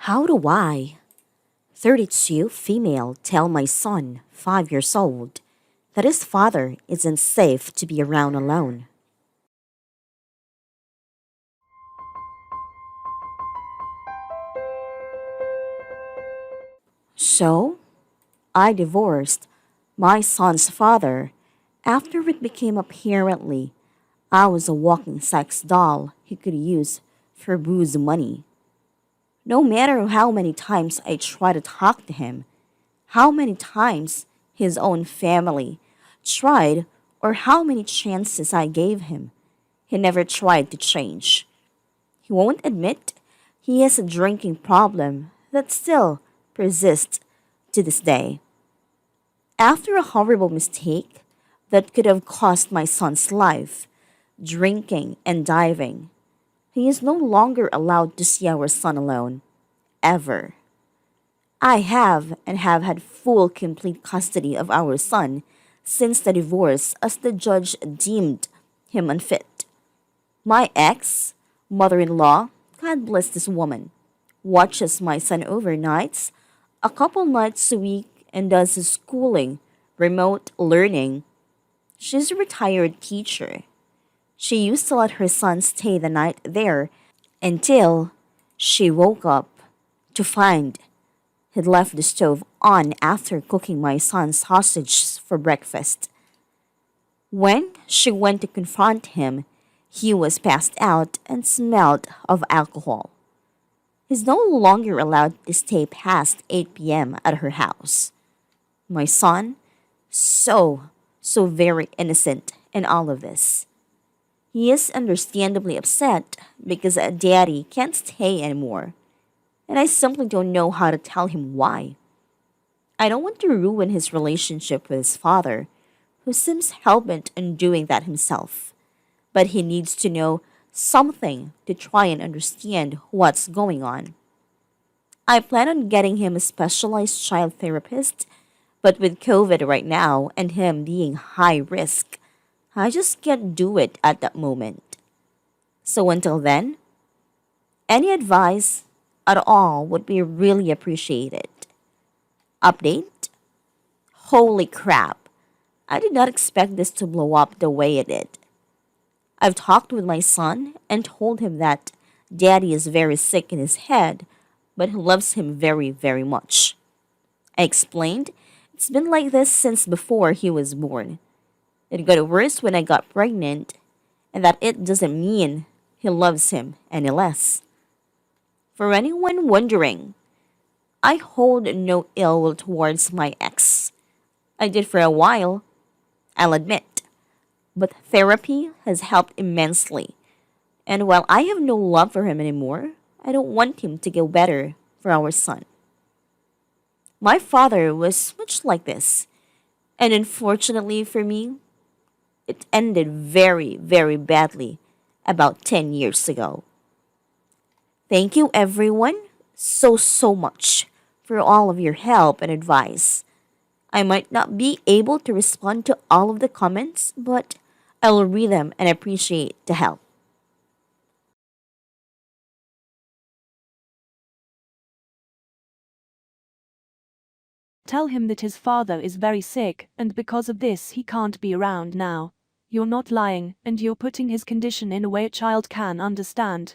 How do I, 32 female, tell my son, 5 years old, that his father isn't safe to be around alone? So, I divorced my son's father after it became apparently I was a walking sex doll he could use for booze money. No matter how many times I tried to talk to him, how many times his own family tried, or how many chances I gave him, he never tried to change. He won't admit he has a drinking problem that still persists to this day. After a horrible mistake that could have cost my son's life, drinking and diving, he is no longer allowed to see our son alone, ever. I have and have had full complete custody of our son since the divorce as the judge deemed him unfit. My ex, mother in law, God bless this woman, watches my son overnights, a couple nights a week, and does his schooling, remote learning. She's a retired teacher. She used to let her son stay the night there until she woke up to find he'd left the stove on after cooking my son's sausages for breakfast. When she went to confront him, he was passed out and smelled of alcohol. He's no longer allowed to stay past 8 p.m. at her house. My son, so very innocent in all of this. He is understandably upset because daddy can't stay anymore, and I simply don't know how to tell him why. I don't want to ruin his relationship with his father, who seems hell-bent on doing that himself, but he needs to know something to try and understand what's going on. I plan on getting him a specialized child therapist, but with COVID right now and him being high risk, I just can't do it at that moment. So until then, any advice at all would be really appreciated. Update? Holy crap! I did not expect this to blow up the way it did. I've talked with my son and told him that daddy is very sick in his head, but he loves him very, very much. I explained it's been like this since before he was born. It got worse when I got pregnant, and that it doesn't mean he loves him any less. For anyone wondering, I hold no ill will towards my ex. I did for a while, I'll admit, but therapy has helped immensely. And while I have no love for him anymore, I don't want him to go better for our son. My father was much like this, and unfortunately for me, it ended very, very badly about 10 years ago. Thank you, everyone, so much for all of your help and advice. I might not be able to respond to all of the comments, but I will read them and appreciate the help. Tell him that his father is very sick, and because of this he can't be around now. You're not lying, and you're putting his condition in a way a child can understand.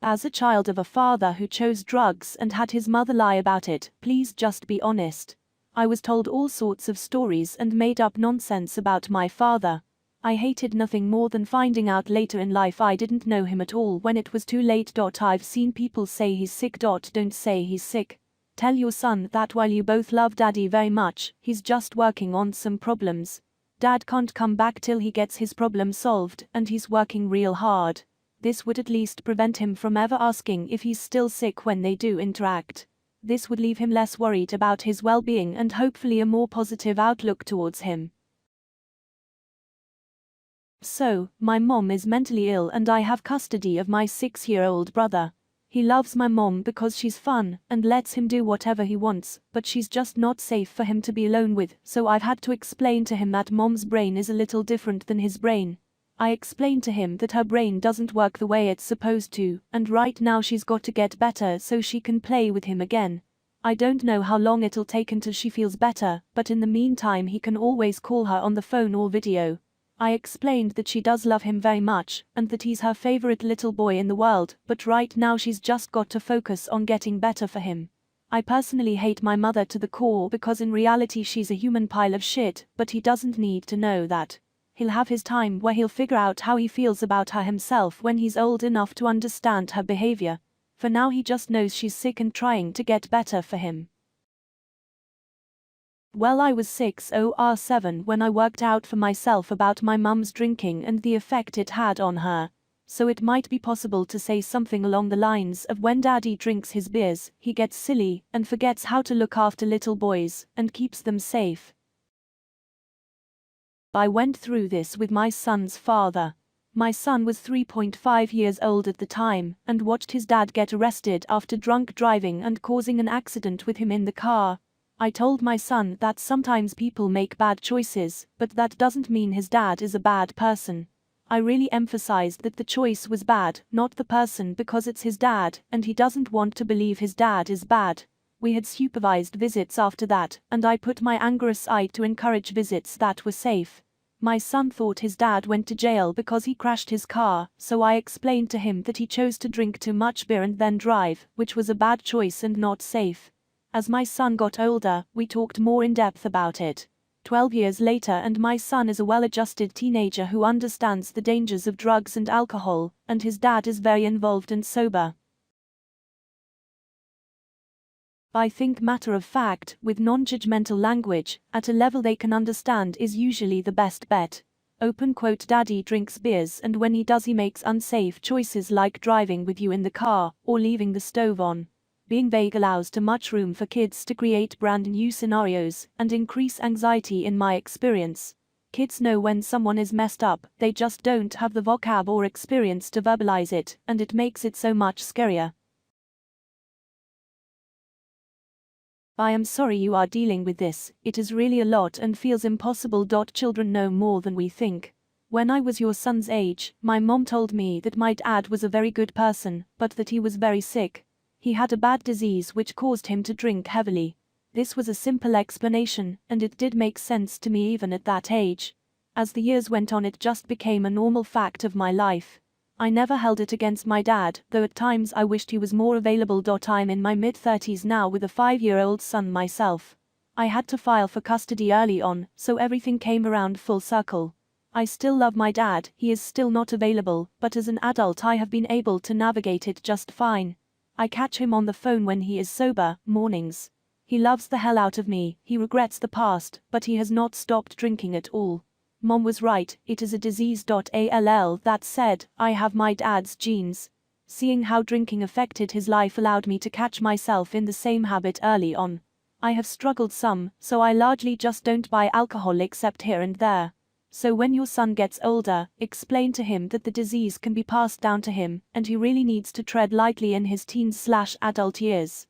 As a child of a father who chose drugs and had his mother lie about it, please just be honest. I was told all sorts of stories and made up nonsense about my father. I hated nothing more than finding out later in life I didn't know him at all when it was too late. I've seen people say he's sick. Don't say he's sick. Tell your son that while you both love daddy very much, he's just working on some problems. Dad can't come back till he gets his problem solved, and he's working real hard. This would at least prevent him from ever asking if he's still sick when they do interact. This would leave him less worried about his well-being and hopefully a more positive outlook towards him. So, my mom is mentally ill and I have custody of my 6-year-old brother. He loves my mom because she's fun and lets him do whatever he wants, but she's just not safe for him to be alone with, so I've had to explain to him that mom's brain is a little different than his brain. I explained to him that her brain doesn't work the way it's supposed to, and right now she's got to get better so she can play with him again. I don't know how long it'll take until she feels better, but in the meantime he can always call her on the phone or video. I explained that she does love him very much, and that he's her favorite little boy in the world, but right now she's just got to focus on getting better for him. I personally hate my mother to the core because in reality she's a human pile of shit, but he doesn't need to know that. He'll have his time where he'll figure out how he feels about her himself when he's old enough to understand her behavior. For now he just knows she's sick and trying to get better for him. Well, I was 6 or 7 when I worked out for myself about my mum's drinking and the effect it had on her. So it might be possible to say something along the lines of when daddy drinks his beers, he gets silly and forgets how to look after little boys and keeps them safe. I went through this with my son's father. My son was 3.5 years old at the time and watched his dad get arrested after drunk driving and causing an accident with him in the car. I told my son that sometimes people make bad choices, but that doesn't mean his dad is a bad person. I really emphasized that the choice was bad, not the person, because it's his dad, and he doesn't want to believe his dad is bad. We had supervised visits after that, and I put my anger aside to encourage visits that were safe. My son thought his dad went to jail because he crashed his car, so I explained to him that he chose to drink too much beer and then drive, which was a bad choice and not safe. As my son got older, we talked more in depth about it. 12 years later and my son is a well-adjusted teenager who understands the dangers of drugs and alcohol, and his dad is very involved and sober. I think matter of fact, with non-judgmental language, at a level they can understand is usually the best bet. Open quote, daddy drinks beers and when he does he makes unsafe choices like driving with you in the car, or leaving the stove on. Being vague allows too much room for kids to create brand new scenarios and increase anxiety in my experience. Kids know when someone is messed up, they just don't have the vocab or experience to verbalize it, and it makes it so much scarier. I am sorry you are dealing with this, it is really a lot and feels impossible. Children know more than we think. When I was your son's age, my mom told me that my dad was a very good person, but that he was very sick. He had a bad disease which caused him to drink heavily. This was a simple explanation, and it did make sense to me even at that age. As the years went on, it just became a normal fact of my life. I never held it against my dad, though at times I wished he was more available. I'm in my mid-30s now with a 5-year-old son myself. I had to file for custody early on, so everything came around full circle. I still love my dad, he is still not available, but as an adult I have been able to navigate it just fine. I catch him on the phone when he is sober, mornings. He loves the hell out of me, he regrets the past, but he has not stopped drinking at all. Mom was right, it is a disease. That said, I have my dad's genes. Seeing how drinking affected his life allowed me to catch myself in the same habit early on. I have struggled some, so I largely just don't buy alcohol except here and there. So when your son gets older, explain to him that the disease can be passed down to him, and he really needs to tread lightly in his teens/adult years.